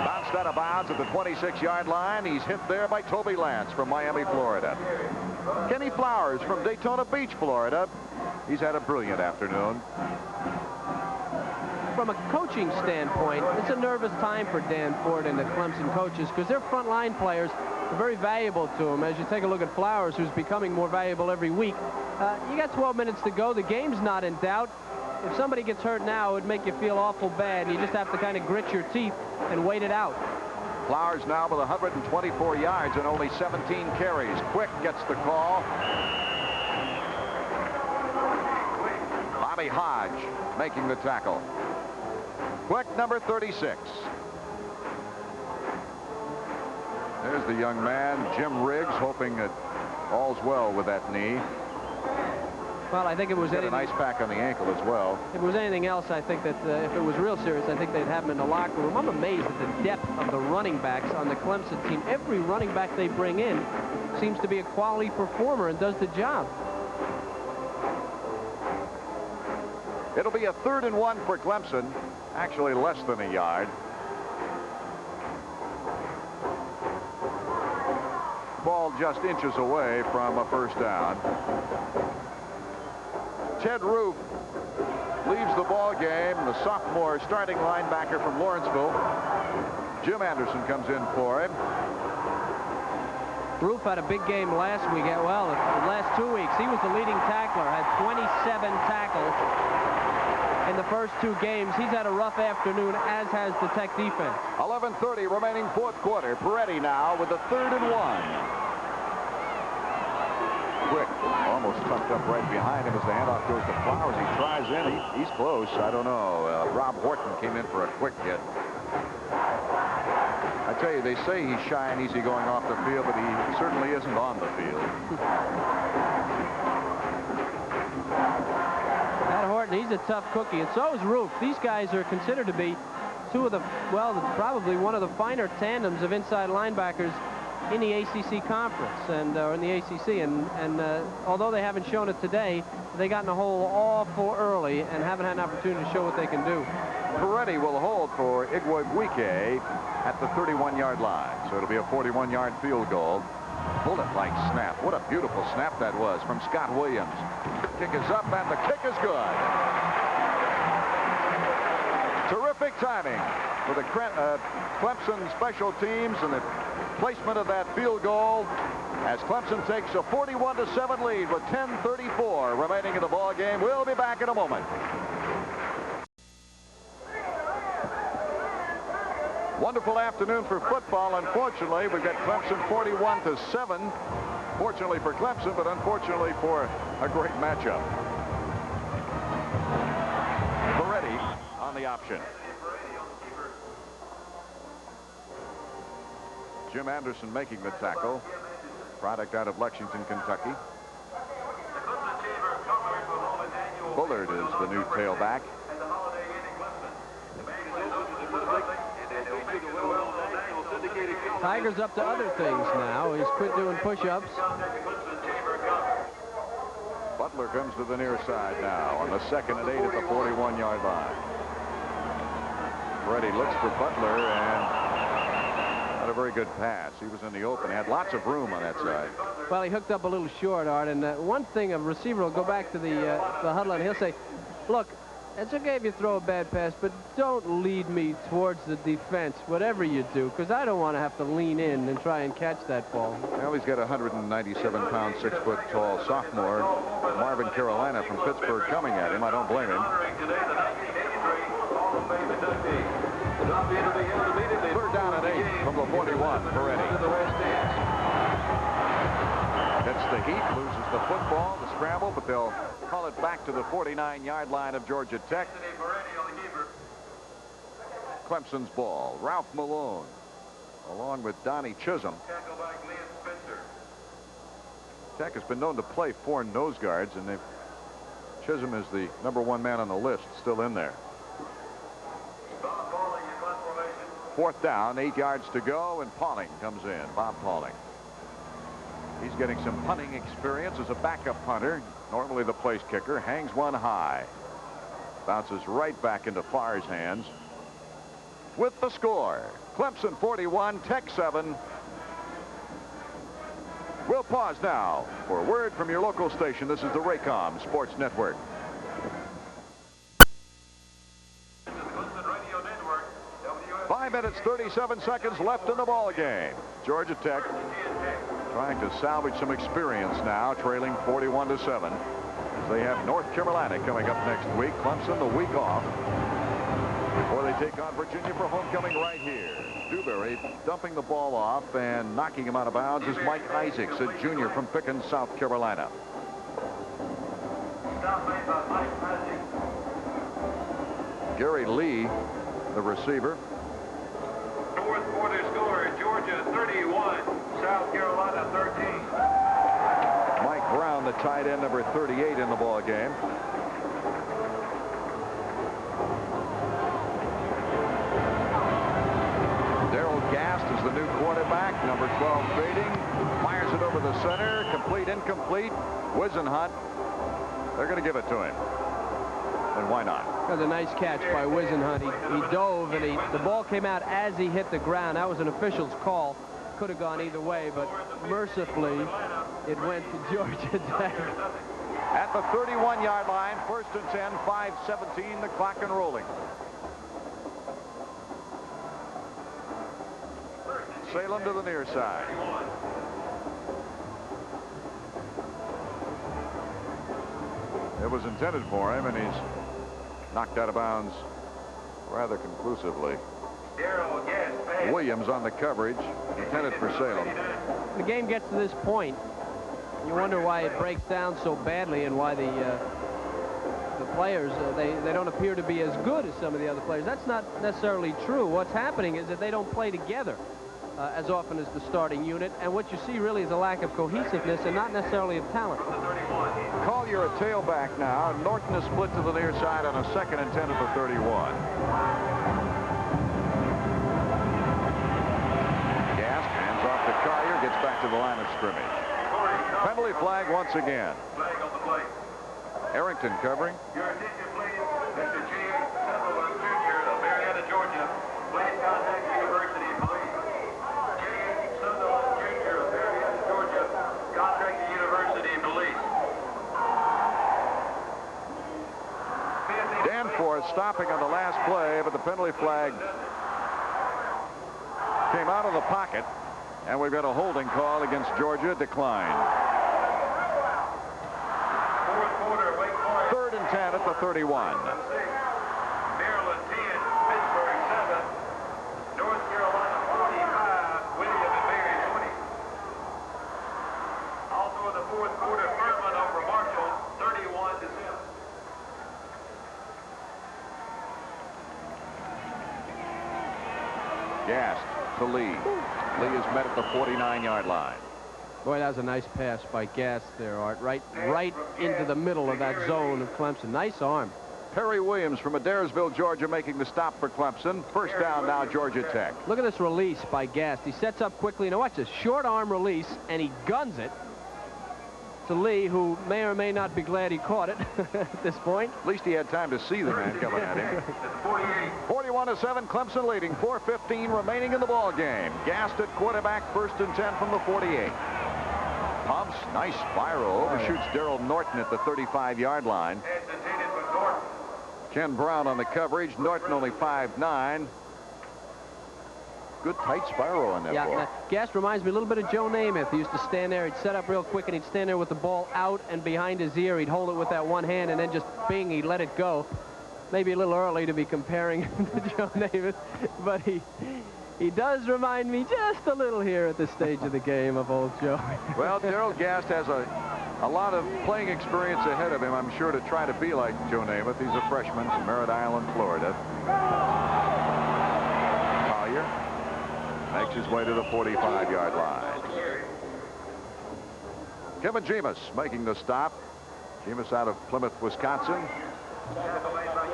Bounced out of bounds at the 26-yard line. He's hit there by Toby Lance from Miami, Florida. Kenny Flowers from Daytona Beach, Florida. He's had a brilliant afternoon. From a coaching standpoint, it's a nervous time for Dan Ford and the Clemson coaches, because their front line players are very valuable to them. As you take a look at Flowers, who's becoming more valuable every week, you got 12 minutes to go. The game's not in doubt. If somebody gets hurt now, it would make you feel awful bad. You just have to kind of grit your teeth and wait it out. Flowers now with 124 yards and only 17 carries. Quick gets the call. Bobby Hodge making the tackle. Quick, number 36. There's the young man, Jim Riggs, hoping that all's well with that knee. Well, I think it was an ice pack on the ankle as well. If it was anything else, I think that if it was real serious, I think they'd have him in the locker room. I'm amazed at the depth of the running backs on the Clemson team. Every running back they bring in seems to be a quality performer and does the job. It'll be a 3rd and 1 for Clemson. Actually less than a yard. Ball just inches away from a 1st down. Ted Roof leaves the ball game. The sophomore starting linebacker from Lawrenceville, Jim Anderson, comes in for him. Roof had a big game last week. Well, the last 2 weeks, he was the leading tackler, had 27 tackles in the first 2 games. He's had a rough afternoon, as has the Tech defense. 11:30 remaining fourth quarter. Peretti now with the 3rd and 1. Quick, almost tucked up right behind him as the handoff goes to Flowers. He tries in. He's close. I don't know. Rob Horton came in for a quick hit. I tell you, they say he's shy and easy going off the field, but he certainly isn't on the field. That Horton, he's a tough cookie, and so is Roof. These guys are considered to be two of the, well, probably one of the finer tandems of inside linebackers in the ACC conference and in the ACC. And although they haven't shown it today, they got in a hole awful early and haven't had an opportunity to show what they can do. Peretti will hold for Igwebuike at the 31-yard line. So it'll be a 41-yard field goal. Bullet-like snap. What a beautiful snap that was from Scott Williams. Kick is up, and the kick is good. Terrific timing for the Clemson special teams and the placement of that field goal as Clemson takes a 41-7 lead with 10:34 remaining in the ball game. We'll be back in a moment. Wonderful afternoon for football. Unfortunately, we've got Clemson 41-7. Fortunately for Clemson, but unfortunately for a great matchup. Peretti on the option. Jim Anderson making the tackle. Product out of Lexington, Kentucky. Bullard is the new tailback. Tiger's up to other things now. He's quit doing push-ups. Butler comes to the near side now on the 2nd and 8 at the 41-yard line. Peretti looks for Butler and not a very good pass. He was in the open. He had lots of room on that side. Well, he hooked up a little short, Art. And one thing, a receiver will go back to the huddle and he'll say, look, it's okay if you throw a bad pass, but don't lead me towards the defense, whatever you do, because I don't want to have to lean in and try and catch that ball. Well, he's got a 197-pound, 6-foot-tall sophomore, Marvin Carolina from Pittsburgh, coming at him. I don't blame him. 3rd down and 8 from the 41. Peretti gets the heat, loses the football, the scramble, but they'll call it back to the 49-yard line of Georgia Tech. Clemson's ball. Ralph Malone along with Donnie Chisholm. Tech has been known to play 4 nose guards, and Chisholm is the #1 man on the list, still in there. 4th down, 8 yards to go, and Pauling comes in. Bob Pauling. He's getting some punting experience as a backup punter. Normally the place kicker. Hangs one high. Bounces right back into Farr's hands. With the score, Clemson 41, Tech 7. We'll pause now for a word from your local station. This is the Raycom Sports Network. 5 minutes, 37 seconds left in the ball game. Georgia Tech trying to salvage some experience now, trailing 41-7. As they have North Carolina coming up next week. Clemson the week off before they take on Virginia for homecoming right here. Dewberry dumping the ball off and knocking him out of bounds is Mike Isaacs, a junior from Pickens, South Carolina. Gary Lee, the receiver. Fourth quarter score, Georgia 31, South Carolina 13. Mike Brown, the tight end, number 38 in the ball game. Darrell Gast is the new quarterback, number 12 fading. Fires it over the center, complete, incomplete. Wisenhunt, they're going to give it to him. And why not? That was a nice catch by Wisenhunt. He dove, and the ball came out as he hit the ground. That was an official's call. Could have gone either way, but mercifully, it went to Georgia Tech. at the 31-yard line. 1st and 10, 5:17, the clock and rolling. Salem to the near side. It was intended for him, and he's knocked out of bounds rather conclusively. Williams on the coverage, intended for Salem. The game gets to this point, you wonder why it breaks down so badly and why the players, they don't appear to be as good as some of the other players. That's not necessarily true. What's happening is that they don't play together as often as the starting unit, and what you see really is a lack of cohesiveness and not necessarily of talent. Collier a tailback now. Norton is split to the near side on a 2nd and 10 at the 31. Gast hands off to Collier, gets back to the line of scrimmage. Penalty flag once again. Arrington covering. Your attention, please. Mr. G.H. Sutherland, Jr. of Marietta, Georgia. Please contact the University Police. G.H. Sutherland, Jr. of Marietta, Georgia. Contact the University Police. Danforth stopping on the last play, but the penalty flag came out of the pocket, and we've got a holding call against Georgia, declined. 3rd and 10 at the 31. Maryland 10, Pittsburgh 7, North Carolina 45, William and Mary 20. Also in the 4th quarter, Furman over Marshall 31-7. Gast to Lee. Lee is met at the 49-yard line. Boy, that was a nice pass by Gast there, Art. Right into the middle of that zone of Clemson. Nice arm. Perry Williams from Adairsville, Georgia, making the stop for Clemson. 1st down now, Georgia Tech. Look at this release by Gast. He sets up quickly. Now watch this. Short arm release, and he guns it to Lee, who may or may not be glad he caught it at this point. At least he had time to see the man coming at him. 41-7, Clemson leading. 4:15 remaining in the ball game. Gast at quarterback, 1st and 10 from the 48. Pumps, nice spiral, overshoots Daryl Norton at the 35-yard line. Ken Brown on the coverage. Norton only 5'9". Good tight spiral on that ball. Yeah, Gast reminds me a little bit of Joe Namath. He used to stand there, he'd set up real quick, and he'd stand there with the ball out and behind his ear. He'd hold it with that one hand, and then just bing, he'd let it go. Maybe a little early to be comparing him to Joe Namath, but he does remind me just a little here at this stage of the game of old Joe. Well, Daryl Gast has a lot of playing experience ahead of him, I'm sure, to try to be like Joe Namath. He's a freshman from Merritt Island, Florida. Collier makes his way to the 45-yard line. Kevin Jemas making the stop. Jemas out of Plymouth, Wisconsin.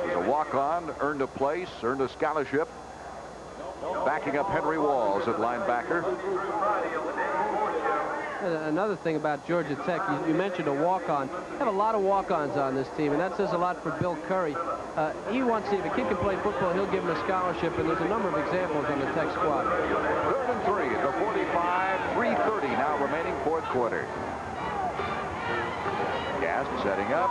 He's a walk-on, earned a place, earned a scholarship. Backing up Henry Walls at linebacker. Another thing about Georgia Tech, you mentioned a walk-on. They have a lot of walk-ons on this team, and that says a lot for Bill Curry. He wants to, if a kid can play football, he'll give him a scholarship, and there's a number of examples on the Tech squad. 3rd and 3 at the 45, 3:30 now remaining, 4th quarter. Gast setting up,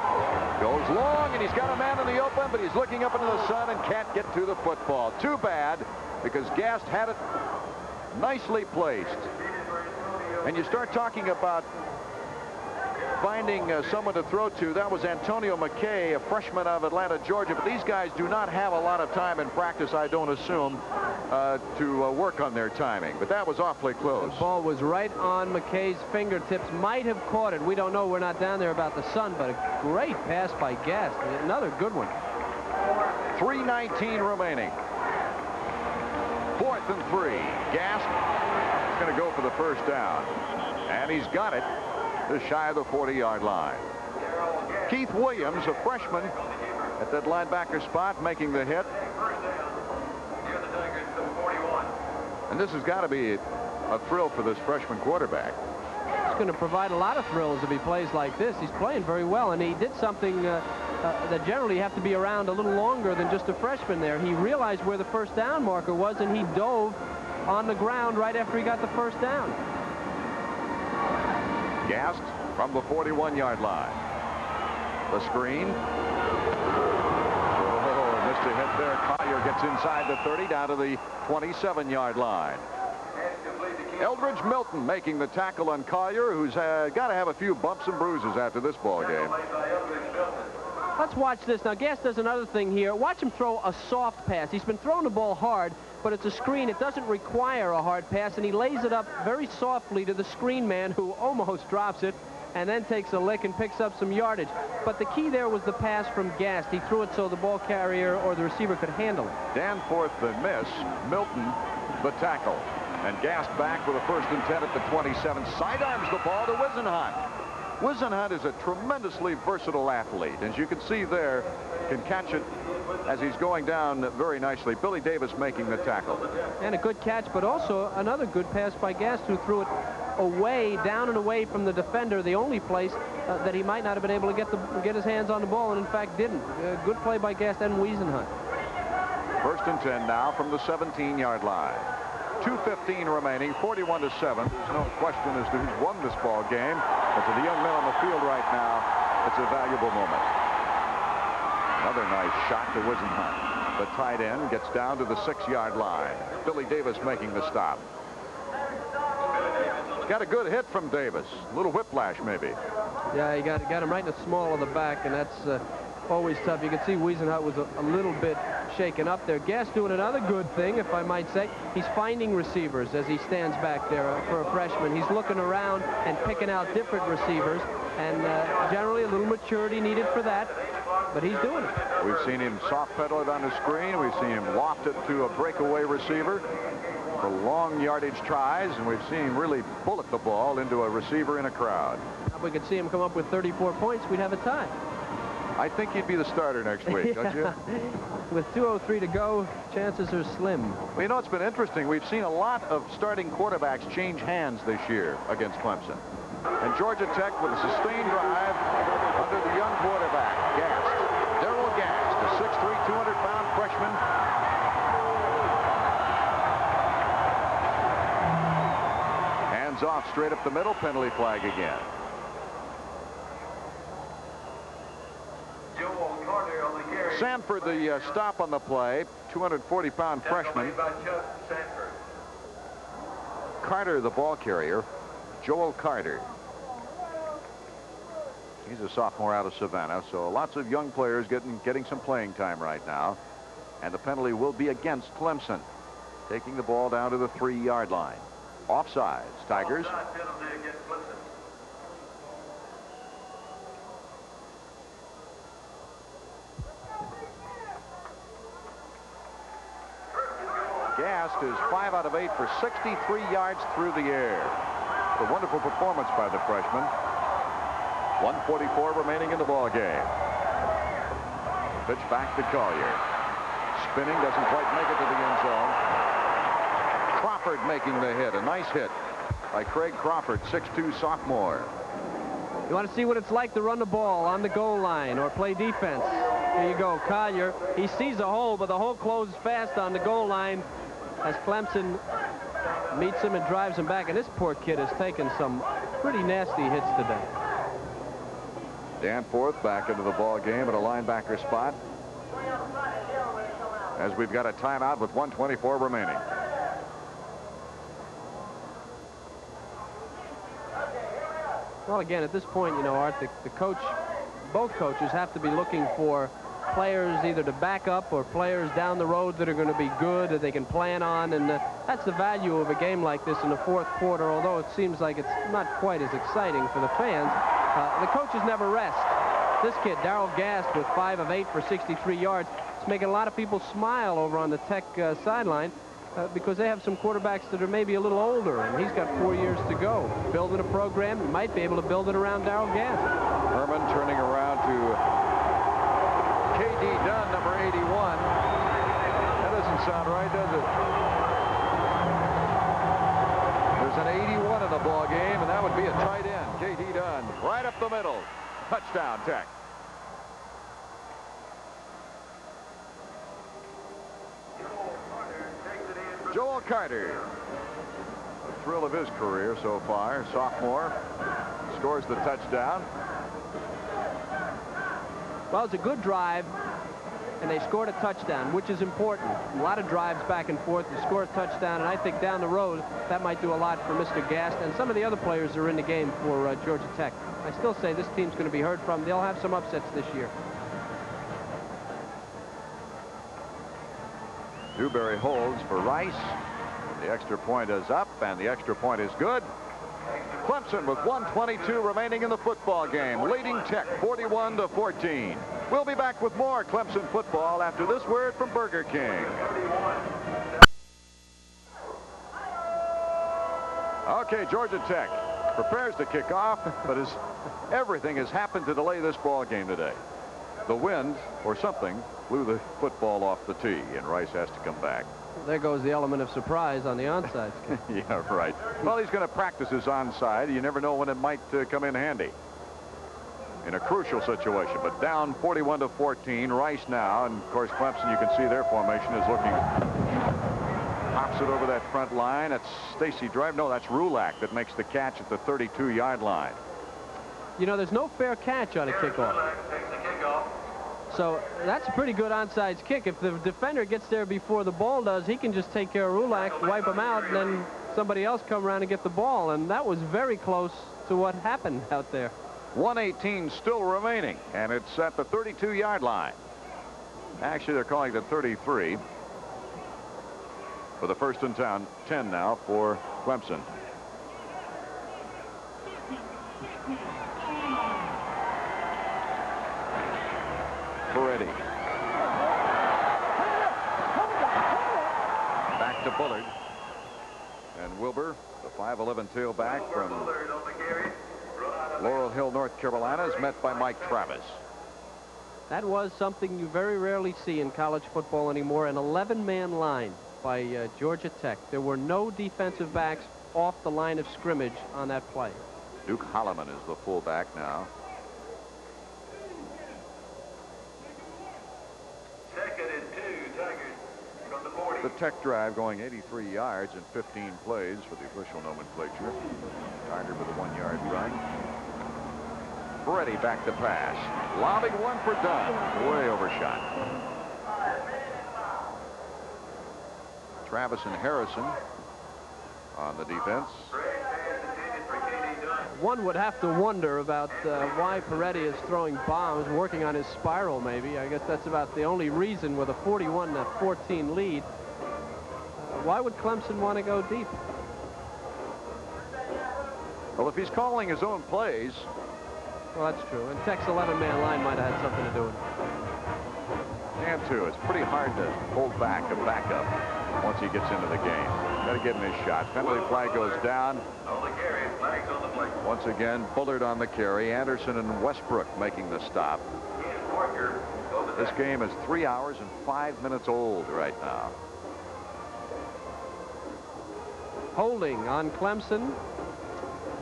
goes long, and he's got a man in the open, but he's looking up into the sun and can't get to the football. Too bad, because Gast had it nicely placed. And you start talking about finding someone to throw to. That was Antonio McKay, a freshman out of Atlanta, Georgia. But these guys do not have a lot of time in practice, I don't assume, to work on their timing. But that was awfully close. The ball was right on McKay's fingertips. Might have caught it. We don't know. We're not down there about the sun. But a great pass by Gast. Another good one. 3:19 remaining. 4th and 3. Gast is going to go for the 1st down. And he's got it just shy of the 40-yard line. Keith Williams, a freshman, at that linebacker spot, making the hit. And this has got to be a thrill for this freshman quarterback. It's going to provide a lot of thrills if he plays like this. He's playing very well, and he did something that generally you have to be around a little longer than just a freshman there. He realized where the 1st down marker was, and he dove on the ground right after he got the 1st down. Gast from the 41-yard line. The screen. Oh, missed a hit there. Collier gets inside the 30 down to the 27-yard line. Eldridge Milton making the tackle on Collier, who's got to have a few bumps and bruises after this ball game. Let's watch this. Now, Gass does another thing here. Watch him throw a soft pass. He's been throwing the ball hard, but it's a screen. It doesn't require a hard pass, and he lays it up very softly to the screen man, who almost drops it and then takes a lick and picks up some yardage. But the key there was the pass from Gast. He threw it so the ball carrier or the receiver could handle it. Danforth the miss. Milton the tackle. And Gast back with a 1st and 10 at the 27. Sidearms the ball to Wisenhunt. Wisenhunt is a tremendously versatile athlete. As you can see there, can catch it as he's going down very nicely. Billy Davis making the tackle. And a good catch, but also another good pass by Gast, who threw it away, down and away from the defender, the only place that he might not have been able to get his hands on the ball, and in fact didn't. Good play by Gast and Wisenhunt. 1st and 10 now from the 17-yard line. 2:15 remaining, 41-7. There's no question as to who's won this ball game, but to the young men on the field right now, it's a valuable moment. Another nice shot to Wisenhunt. The tight end gets down to the 6-yard line. Billy Davis making the stop. Got a good hit from Davis. A little whiplash, maybe. Yeah, he got him right in the small of the back, and that's always tough. You can see Wisenhunt was a little bit shaken up there. Gast doing another good thing, if I might say. He's finding receivers as he stands back there for a freshman. He's looking around and picking out different receivers, and generally a little maturity needed for that, but he's doing it. We've seen him soft pedal it on the screen. We've seen him loft it to a breakaway receiver for long yardage tries, and we've seen him really bullet the ball into a receiver in a crowd. If we could see him come up with 34 points, we'd have a tie. I think he'd be the starter next week, don't you? With 2:03 to go, chances are slim. Well, you know, it's been interesting. We've seen a lot of starting quarterbacks change hands this year against Clemson. And Georgia Tech with a sustained drive under the young quarterback, Gast. Darrell Gast, a 6'3", 200-pound freshman. Hands off straight up the middle, penalty flag again. Sanford, the stop on the play, 240-pound freshman. Carter, the ball carrier, Joel Carter. He's a sophomore out of Savannah, so lots of young players getting some playing time right now. And the penalty will be against Clemson, taking the ball down to the 3-yard line. Offsides, Tigers. Gast is 5 out of 8 for 63 yards through the air. A wonderful performance by the freshman. 1:44 remaining in the ball game. Pitch back to Collier. Spinning, doesn't quite make it to the end zone. Crawford making the hit. A nice hit by Craig Crawford, 6'2" sophomore. You want to see what it's like to run the ball on the goal line or play defense? Here you go, Collier. He sees a hole, but the hole closes fast on the goal line as Clemson meets him and drives him back. And this poor kid has taken some pretty nasty hits today. Danforth back into the ball game at a linebacker spot, as we've got a timeout with 1:24 remaining. Well, again, at this point, you know, Art, the coach, both coaches have to be looking for players either to back up or players down the road that are going to be good that they can plan on, and that's the value of a game like this in the 4th quarter, although it seems like it's not quite as exciting for the fans. The coaches never rest. This kid, Darrell Gast, with 5 of 8 for 63 yards, it's making a lot of people smile over on the Tech sideline because they have some quarterbacks that are maybe a little older, and he's got 4 years to go. Building a program, he might be able to build it around Darrell Gast. Herman turning around to K.D. Dunn, number 81. That doesn't sound right, does it? There's an 81 in the ball game, and that would be a tight end. K.D. Dunn, right up the middle. Touchdown, Tech. Joel Carter, the thrill of his career so far, sophomore, scores the touchdown. Well, it's a good drive, and they scored a touchdown, which is important. A lot of drives back and forth to score a touchdown, and I think down the road that might do a lot for Mr. Gast and some of the other players who are in the game for Georgia Tech. I still say this team's going to be heard from. They'll have some upsets this year. Dewberry holds for Rice. The extra point is up, and the extra point is good. Clemson with 1:22 remaining in the football game, leading Tech 41-14. We'll be back with more Clemson football after this word from Burger King. Okay, Georgia Tech prepares to kick off, but everything has happened to delay this ball game today. The wind, or something, blew the football off the tee, and Rice has to come back. There goes the element of surprise on the onside kick. Yeah, right. Well, he's going to practice his onside. You never know when it might come in handy in a crucial situation. But down 41-14, Rice now, and of course Clemson, you can see their formation is looking. Pops it over that front line. It's Stacy Drive. No, that's Rulak that makes the catch at the 32-yard line. You know, there's no fair catch on a kickoff. So that's a pretty good onside kick. If the defender gets there before the ball does, he can just take care of Rulak, wipe him out, and then somebody else come around and get the ball. And that was very close to what happened out there. 1:18 still remaining, and it's at the 32-yard line. Actually, they're calling it 33. For the first and 10 now for Clemson. Peretti. Back to Bullard. And Wilbur, the 5'11" tailback from Laurel Hill, North Carolina, is met by Mike Travis. That was something you very rarely see in college football anymore, an 11-man line by Georgia Tech. There were no defensive backs off the line of scrimmage on that play. Duke Holloman is the fullback now. The Tech drive going 83 yards and 15 plays for the official nomenclature. Started with a 1-yard run. Peretti back to pass. Lobbing one for Dunn. Way overshot. Travis and Harrison on the defense. One would have to wonder about why Peretti is throwing bombs, working on his spiral maybe. I guess that's about the only reason with a 41-14 lead. Why would Clemson want to go deep? Well, if he's calling his own plays. Well, that's true. And Tech's 11-man line might have had something to do with it. And too, it's pretty hard to hold back a backup once he gets into the game. Got to give him his shot. Penalty flag goes down. Once again, Bullard on the carry. Anderson and Westbrook making the stop. This game is 3 hours and 5 minutes old right now. Holding on Clemson.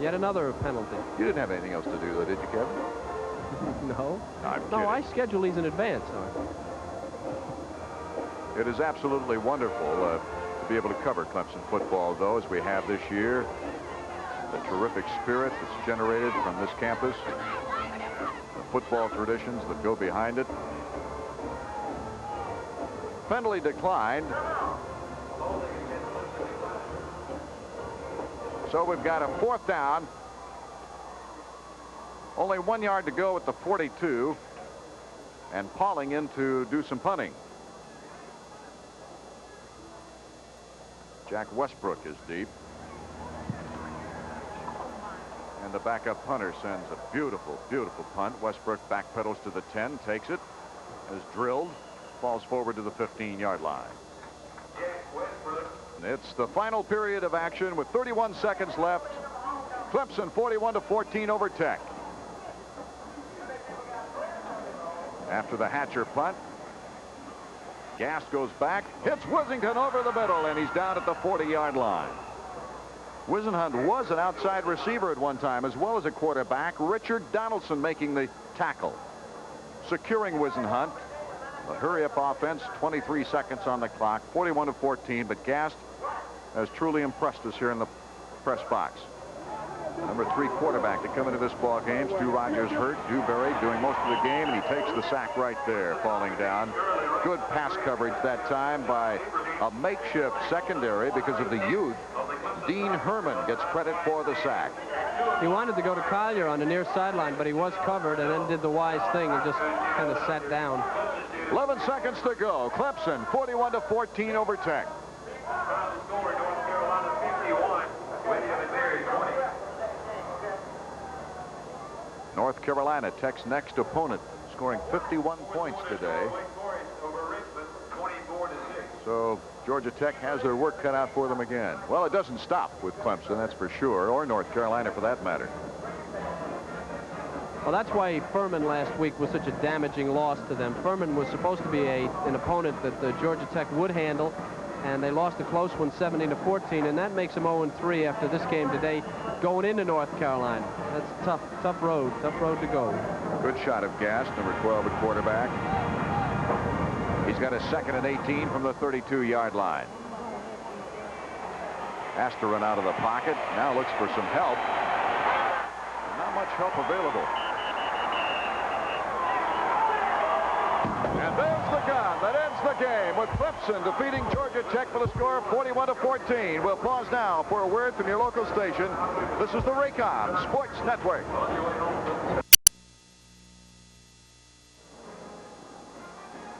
Yet another penalty. You didn't have anything else to do, though, did you, Kevin? No. I'm no, kidding. I schedule these in advance. It is absolutely wonderful to be able to cover Clemson football, though, as we have this year. The terrific spirit that's generated from this campus. The football traditions that go behind it. Penalty declined. So we've got a 4th down. Only 1 yard to go at the 42. And Pauling in to do some punting. Jack Westbrook is deep. And the backup punter sends a beautiful, beautiful punt. Westbrook backpedals to the 10, takes it, is drilled, falls forward to the 15-yard line. It's the final period of action with 31 seconds left. Clemson 41-14 over Tech. After the Hatcher punt, Gast goes back, hits Wissington over the middle, and he's down at the 40-yard line. Wisenhunt was an outside receiver at one time, as well as a quarterback. Richard Donaldson making the tackle, securing Wisenhunt. A hurry-up offense, 23 seconds on the clock, 41-14, but Gast has truly impressed us here in the press box. Number 3 quarterback to come into this ball game. Stu Rogers hurt. Dewberry doing most of the game, and he takes the sack right there, falling down. Good pass coverage that time by a makeshift secondary because of the youth. Dean Herman gets credit for the sack. He wanted to go to Collier on the near sideline, but he was covered and then did the wise thing and just kind of sat down. 11 seconds to go. Clemson 41-14 over Tech. North Carolina, Tech's next opponent, scoring 51 points today. So Georgia Tech has their work cut out for them again. Well, it doesn't stop with Clemson, that's for sure, or North Carolina for that matter. Well, that's why Furman last week was such a damaging loss to them. Furman was supposed to be an opponent that Georgia Tech would handle, and they lost a close one, 17-14, and that makes them 0-3 after this game today, going into North Carolina. That's tough road to go. Good shot of gas, number 12 at quarterback. He's got a 2nd and 18 from the 32-yard line. Has to run out of the pocket. Now looks for some help. Not much help available. And there's the gun that ends the game with Clemson defeating Georgia Tech for the score of 41-14. We'll pause now for a word from your local station. This is the Raycom Sports Network.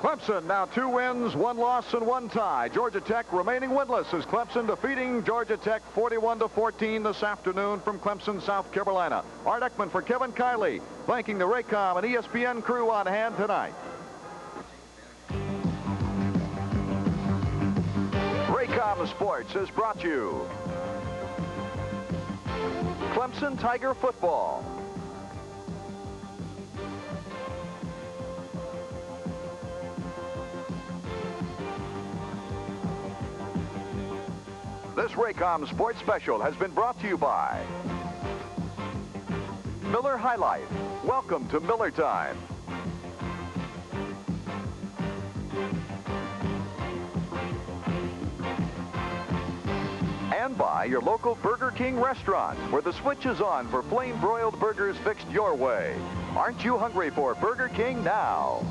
Clemson now 2 wins, 1 loss, and 1 tie. Georgia Tech remaining winless as Clemson defeating Georgia Tech 41-14 this afternoon from Clemson, South Carolina. Art Ekman for Kevin Kiley, thanking the Raycom and ESPN crew on hand tonight. Raycom Sports is brought to you. Clemson Tiger Football. This Raycom Sports Special has been brought to you by Miller High Life. Welcome to Miller Time. And by your local Burger King restaurant, where the switch is on for flame-broiled burgers fixed your way. Aren't you hungry for Burger King now?